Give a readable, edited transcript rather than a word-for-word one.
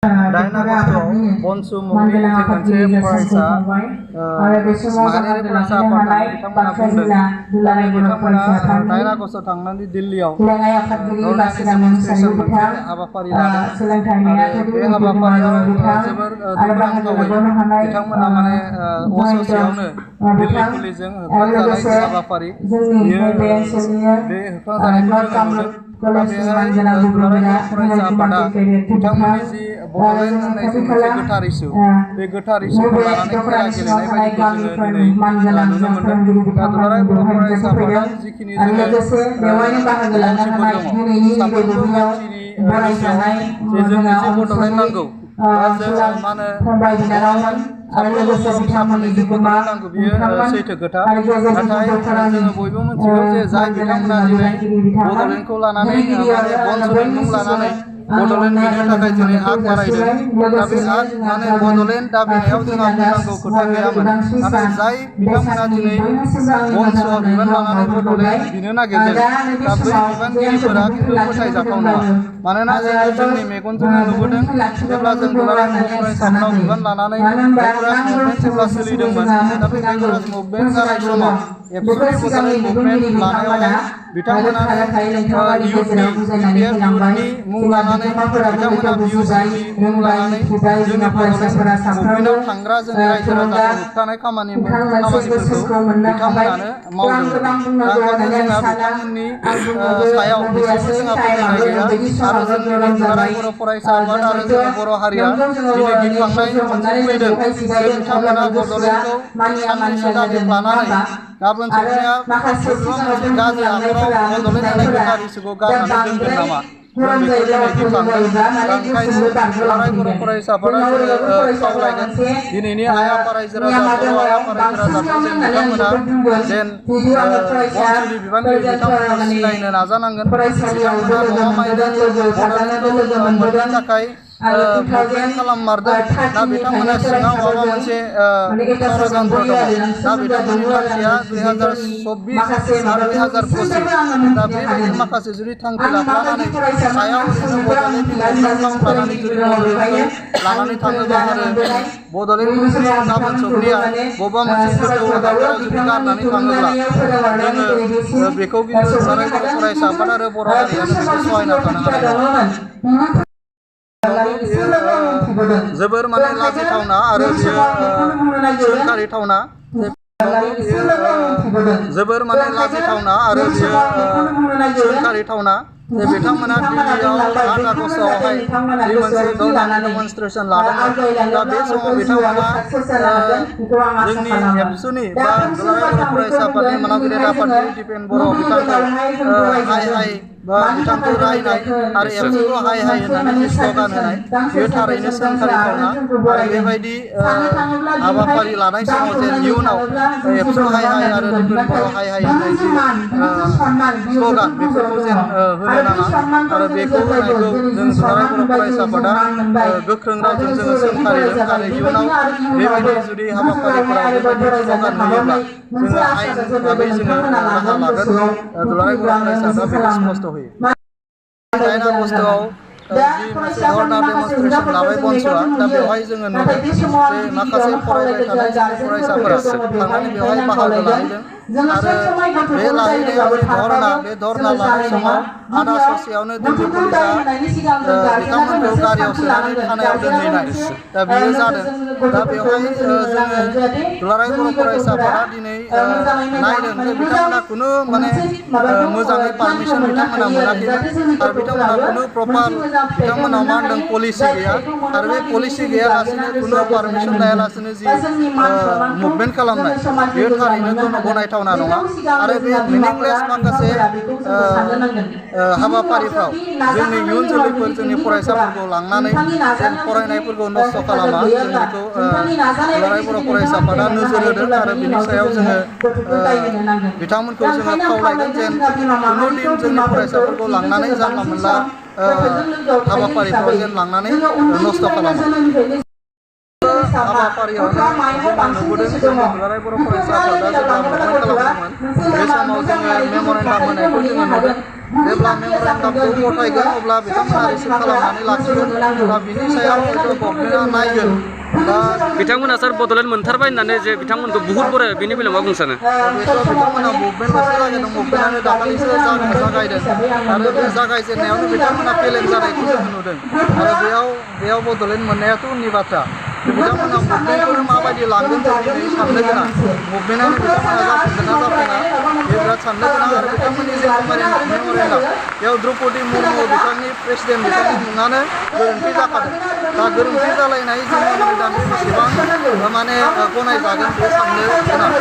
Daina Agustus Bonsu Mukti मोनसे फरायसा माहारियारि फरायसा आफाद बिथांमोना बुंदों बिथांमोना दाइन आगस्टआव थांनानै दिल्लीयाव मोनसे हाबाफारि लादों बे हाबाफारियाव जोबोर दुखुनांथावै बिथांमोना माने अससेयावनो दिल्ली पुलिसजों होखारजानाय हाबाफारि बे होखारजानायखौ जोङो नुदों। फरायसा आफादा बिथांमोननि जि बड'लेण्ड होननाय जि मोनसे गोथार इस्यु बे गोथार इस्युखौ लानानै खेला गेलेनाय बायदिखौ जोङो दिनै नुनो मोनदों। दा दुलाराय बर' फरायसा आफादा जिखिनि जोङो मावथिफोर दङ साफ्रोमबो मानसिनि गोसोआव जे जोंनो जे बड'लेण्ड नांगौ बा जों मा होनो साफ्रोमबो बर' फिसाफोरनि जे बड'लेण्ड नांगौ बियो सैथो खोथा। नाथाय जोङो बयबो मिथिगौ जे जाय बिथांमोना दिनै बड'लेण्डखौ लानानै माने बनस'नि मुं लानानै बड'लेण्ड बिनो थाखाय दिनै आग बारायदों। दा बे आग माने बड'लेण्ड दाबिनायाव जोंहा बुंनांगौ खोथा गैयामोन। नाथाय जाय बिथांमोना दिनै बनस'आव बिबान लानानै बड'लेण्ड बिनो नागिरदों दा बै बिबानगिरिफोरा खिन्थु फोथायजाथाव नङा। मानोना जोङो जोंनि मेगनजोंनो नुबोदों जेब्ला जों दुलाराय बर' फरायसाफोराव बिबान लानानै बेंगराज मुभमेन्ट जेब्ला सोलिदोंमोन दा बे बेंगराज मुभमेन्ट जानाय समाव एबसुनि बड'लेण्ड मुभमेन्ट लानायावहाय बिथांमोनानो इउथनि मुं लानानै बिथांमोना बिउसिनि मुं लानानै जोंनि बड'लेण्ड मुभमेन्टआव थांग्रा जोंनि रायजो राजाखौ होबथानाय खामानिफोरखौ बिथांमोनानो मावदोंमोन। दा ओंखायनो जोंहा बिथांमोननि सायाव एसेबो जोंहा फोथायनाय गैया आरो जोंनि दुलाराय बर' फरायसा आफाद आरो जोंनि बर' हारिया दिनै गिखांनाय मोनसे फैदों जे बिथांमोना बड'लेण्डखौ साननैसो दाबि लानानै गाबोन समनिया बबेबा मोनसे गाज्रि आखराव बड'लेण्ड होननाय गोथार इस्युखौ गारनानै दोनगोन नामा जों बेखौ दिनै गिखांदों। दा ओंखायनो दुलाराय बर' फरायसा आफादा जोङो खावलायगोन दिनैनि आइ आफा रायजो राजा बर' आइ आफा रायजो राजाखौ जेन बिथांमोना जेन बनस'नि बिबानगिरि बिथांमोनखौ सिनायनो नाजानांगोन। बिथांमोना गमामायैनो बड'लेण्डखौ मोननो थाखाय मुभमेन्ट खालाममारदों ना बिथांमोना सिङाव माबा मोनसे षड़यन्त्र दङ। दा बिथांमोननि थांखिया 2024 आरो 2025 दा बेबायदि माखासे जुदि थांखि लाफ्लानानै सायाव ओरैनो बड'लेण्डनि मुभमेन्ट खालामफ्लानानै जुदि बड'लेण्डखौ लानानै थाङोबा आरो बड'लेण्डखौ जुदि गाबोन समनिया बबेबा मोनसे गोथौ हादराव जुदि गारनानै थाङोब्ला जोङो बेखौ खिन्थु दुलाराय बर' फरायसा आफाद आरो बर' हारियानो बेखौ सहायना थानो हानाय नङा। जोबोर माने लाजिथावना आरो बियो सोंखारिथावना जोबोर माने लाजिथावना आरो बियो सोंखारिथावना जे बिथांमोना दिल्लीयाव 8 आगस्टआवहाय जि मोनसे धर्नानि डेमनस्ट्रेसन लादोंमोन। दा बे समाव बिथांमोना जोंनि एबसुनि बा दुलाराय बर' फरायसा आफादनि मानागिरि आफादगिरि दिपेन बर' बिथांखौ हाय हाय बा बिथांखौ रायनाय आरो एबसुखौ हाय हाय होननानै स्ल'गान होनाय बेयो थारैनो सोंखारिथावना। आरो बेबायदि हाबाफारि लानाय समाव जे इयुनाव एबसु हाय हाय आरो दिपेन बर' हाय हाय होननाय जि स्ल'गान बेफोरखौ जेन होनो नाङा आरो बेखौ होनायखौ जों दुलाराय बर' फरायसा आफादा गोख्रों रावजों जोङो सोंखारिदों आरो इयुनाव बेबायदि जुदि हाबाफारिफोराव बेबायदि स्ल'गान होयोब्ला जोङो आयेन भाबै जोङो राहा लागोन। दुलाराय बर' फरायसा आफादा बेखौ स्पष्ट होयो। 9 आगस्टआव जि मोनसे धर्ना डेमनस्ट्रेसन लाबाय बनस'आ दा बेवहाय जोङो नुदों जे माखासे फरायबाय थानाय जोंनि फरायसाफोरा थांनानै बेवहाय बाहागो लाहैदों आरो बे लाहैनायाव जि धर्ना बे धर्ना लानाय समाव आधा ससेयावनो दिल्ली पुलिसा बिथांमोनखौ गारियाव सोनानै थानायाव दोनहैनाय दा बेयो जादों। दा बेवहाय जोङो दुलाराय बर' फरायसा आफादा दिनै नायदों जे बिथांमोना खुनु माने मोजाङै पारमिसन बिथांमोना मोनाखैमोन आरो बिथांमोना खुनु प्रपार बिथांमोनाव मा होनदों पलिसि गैया आरो बे पलिसि गैयालासिनो खुनु पारमिसन लायालासिनो जि मुभमेन्ट खालामनाय बेयो थारैनो गनायथावना नङा आरो बे मिनिंलेस माखासे हाबाफारिफ्राव जोंनि इयुन जोलैफोर जोंनि फरायसाफोरखौ लांनानै जेन फरायनायफोरखौ नस्थ' खालामा जों बेखौ दुलाराय बर' फरायसा आफादा नोजोर होदों आरो बिनि सायाव जोङो बिथांमोनखौ जोङो खावलायगोन जेन खुनु दिन जोंनि फरायसाफोरखौ लांनानै जानला मोनला हाबाफारिफ्राव जेन लांनानै नस्थ' खालामा। हाबाफारियावनो जोङो नुबोदों जोंनि दुलाराय बर' फरायसा आफादा जेब्ला मुभमेन्ट खालामदोंमोन बे समाव जोङो मेम'रेन्डाम होनायखौ जोङो नुदों जेब्ला मेम'रेन्डामखौ गथायगोन अब्ला बिथांमोना रिसिभ खालामनानै लाखिगोन दा बिनि सायाव हयथ' गभर्नमेन्टआ नायगोन दा बिथांमोना सार बड'लेण्ड मोनथारबाय होननानै जे बिथांमोनखौ बुहुत बराय बेनि बेलायाव मा बुंनो सानो बेथ' बिथांमोना मुभमेन्ट मोनसे जागायदों मुभमेन्टआनो दाखालिसो जागायदों आरो बे जागायजेननायावनो बिथांमोना फेलें जानायखौ जोङो नुदों आरो बेयाव बड'लेण्ड मोननायाथ' उननि बाथ्रा बिथांमोना मुभमेन्टखौनो माबायदि लांगोन जों दिनै साननो गोनां मुभमेन्टआनो बिथांमोना जाफुंगोन ना जाफुङा बे बिराद साननो गोनां आरो बिथांमोननि जे मेम'रेन्डाम बेयाव द्रौपदि मुर्मु बिथांनि प्रेसिडेन्ट बिथांनि मुङानो गोरोन्थि जाखादों दा गोरोन्थि जालायनाय जे मेम'रेन्डाम बेसेबां माने गनायजागोन बे साननो गोनां